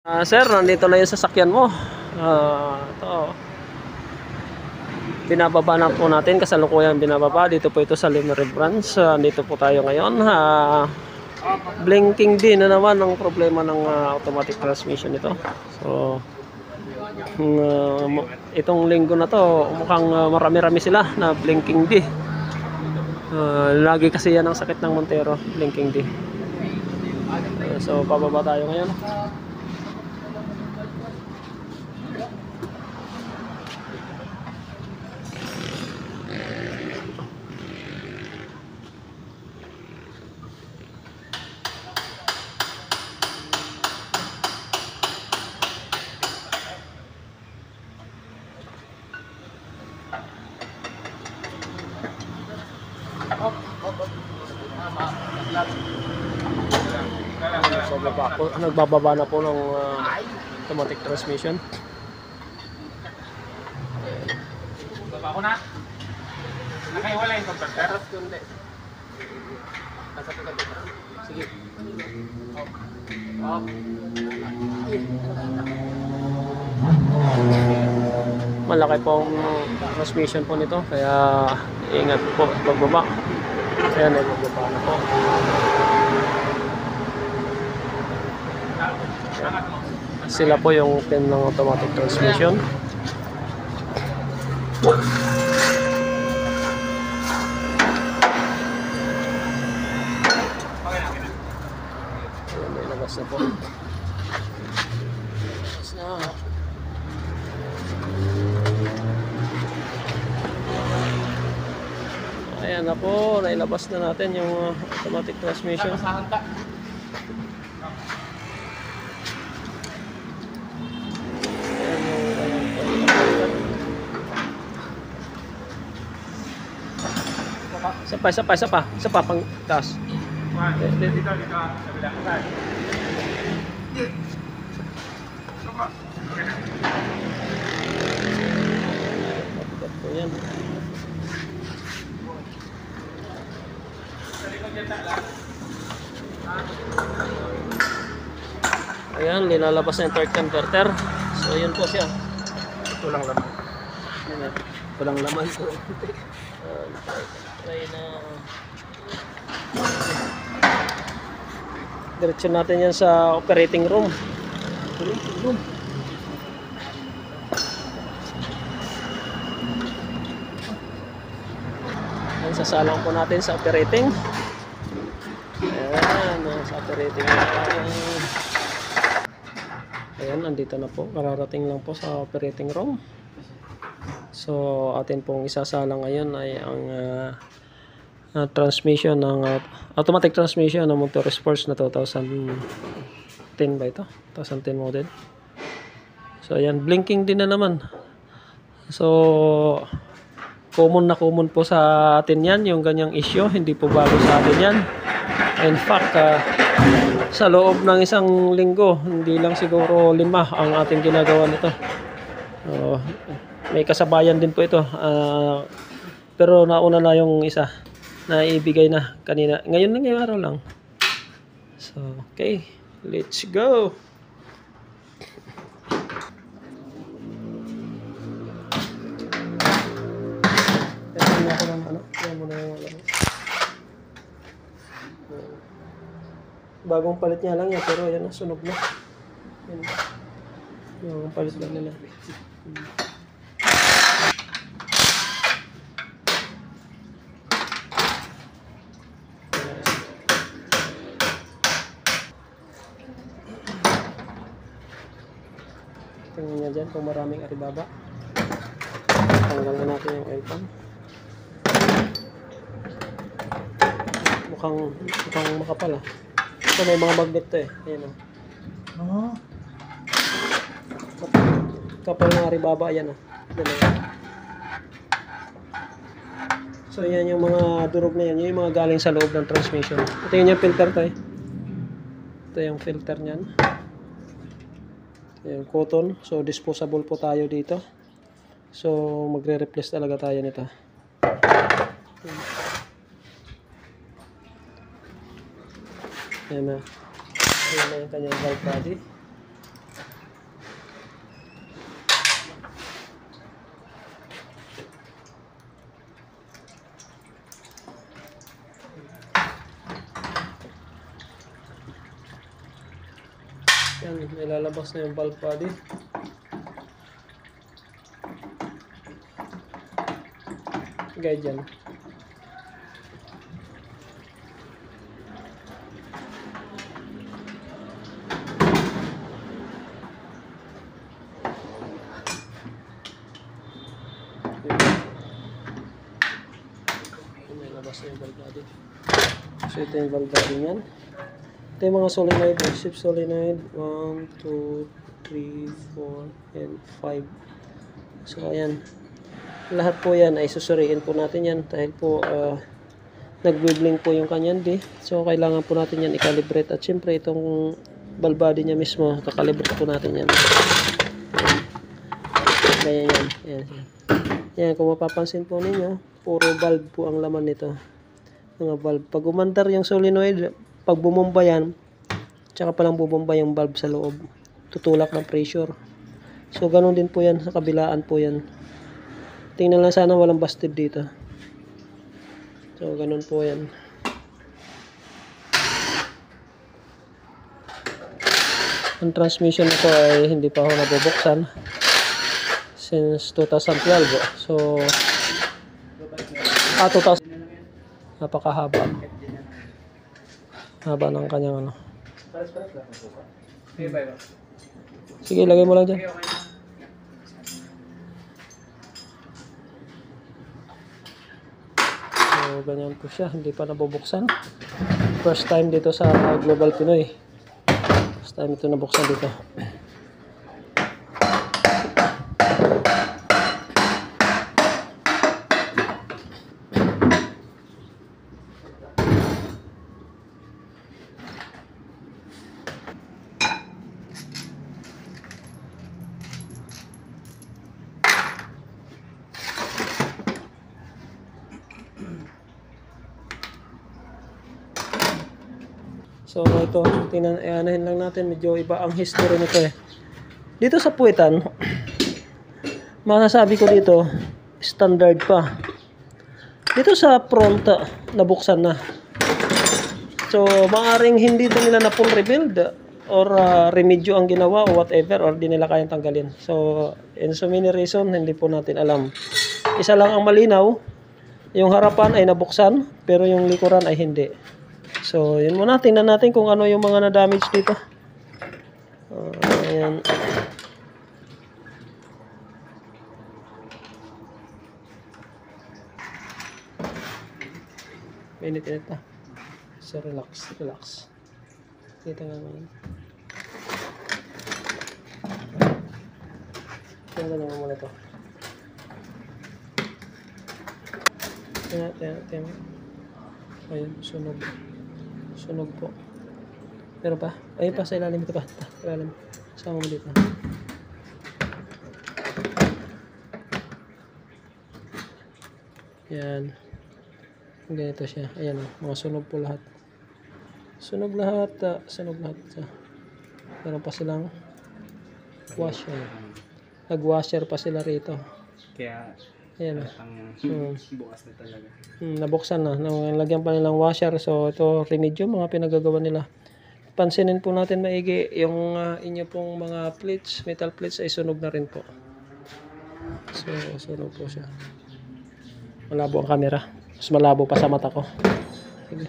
Sir, nandito na yung sasakyan mo. Ito. Binababa na po natin, kasalukuyan binababa. Dito po ito sa Limery Branch. Dito po tayo ngayon. Blinking din na naman ang problema ng automatic transmission ito. So, itong linggo na to, mukhang marami-rami sila na blinking D. Lagi kasi yan ang sakit ng Montero, blinking D. So, pababa tayo ngayon. Nagbababa na po ng automatic transmission. Baba ko na. Nakaiwala yung converter. Sige. Malaki pong transmission po nito, kaya ingat po pagbaba. Ayan, nagbababa na po. Sila po yung pin ng automatic transmission. Ayan, may labas na po. Labas na. Ayan na po, nailabas na natin yung automatic transmission. Isa pa pang taas. Dito, kabila. Ayan. Ayan, nilalabas na yung torque converter. So, yun po siya. Ito lang laman. Walang laman po. Try na. Diretso natin yan sa operating room. Ayan, sasalang po natin sa operating. Ayan, sa operating. Ayan, andito na po. Kararating lang po sa operating room. So, atin pong isasalang ngayon ay ang transmission ng automatic transmission ng Montero Sports na 2010 ba ito? 2010 model. So, ayan, blinking din na naman. So, common po sa atin yan, yung ganyang issue. Hindi po bago sa atin yan. In fact, sa loob ng isang linggo, hindi lang siguro 5 ang ating ginagawa nito. May kasabayan din po ito. Pero nauna na yung isa na ibigay na kanina. Ngayong araw lang. So, okay. Let's go. Tignan mo ako ng ano. Tignan mo na yung alam. Bagong palit niya lang yan. Pero yan na, sunog na. Yan. Bagong palit lang nila. Tingnan niya dyan kung maraming aribaba. Tanggalin natin yung oil pan. Mukhang makapal ah. Ito may mga magnet to eh. Ayan o. Kapal ng aribaba. Ayan o. So yan yung mga durog na yan. Yung mga galing sa loob ng transmission. Ito yung filter to eh. Ito yung filter nyan. Ayan, cotton. So, disposable po tayo dito. So, magre-replace talaga tayo nito. Ayan na. Ayan na yung kanyang valve body. may lalabas na yung valve body. Guide yan. May labas na yung valve body. So ito yung valve body niyan. Ito yung mga solenoid, shift solenoid, 1, 2, 3, 4, and 5. So ayan. Lahat po yan ay susuriin po natin yan dahil po nag-wibbling po yung kanyang D. So kailangan po natin yan i-calibrate at syempre itong valve body niya mismo kakalibrate po natin yan. Kaya yan. Yan, kung mapapansin po ninyo, puro valve po ang laman nito. Mga valve. Pag umandar yung solenoid, pag bumomba yan, tsaka palang bubomba yung valve sa loob. Tutulak ng pressure. So ganun din po yan sa kabilaan po yan. Tingnan lang sana walang busted dito. So, ganun po yan. Ang transmission nito ay hindi pa ako nabubuksan since 2012. So, 2000. Napakahaba. Haba ng kanyang ano. Sige, lagay mo lang dyan. So, ganyan po siya. Hindi pa nabubuksan. First time dito sa Global Pinoy. First time ito nabuksan dito. So ito, anahin lang natin, medyo iba ang history nito eh. Dito sa puwitan, masasabi ko dito, standard pa. Dito sa front, nabuksan na. So maaring hindi din nila na full rebuild or remedyo ang ginawa o whatever, or di nila kayang tanggalin. So in so many reason, hindi po natin alam. Isa lang ang malinaw, yung harapan ay nabuksan, pero yung likuran ay hindi. So, yun muna. Tingnan natin kung ano yung mga na-damage dito. Ayan. Init-init na. So, relax. Kita nga naman. Tingnan naman muna ito. Tingnan. Ayun, sunog po. Pero pa? Ayun pa, sa ilalim ito pa. Ilalim. Sama mo dito. Yan. Ganito siya. Ayan o. Mga sunog po lahat. Sunog lahat. Meron pa silang washer. Nag-washer pa sila rito. Kaya ayan o. bukas na talaga. Nabuksan na. Nalagyan pa nilang washer. So, ito remedyo, mga pinagagawa nila. Pansinin po natin maigi yung inyo pong mga plates, metal plates ay sunog na rin po. So, sunog po siya. Malabo ang camera. Mas malabo pa sa mata ko. Sige.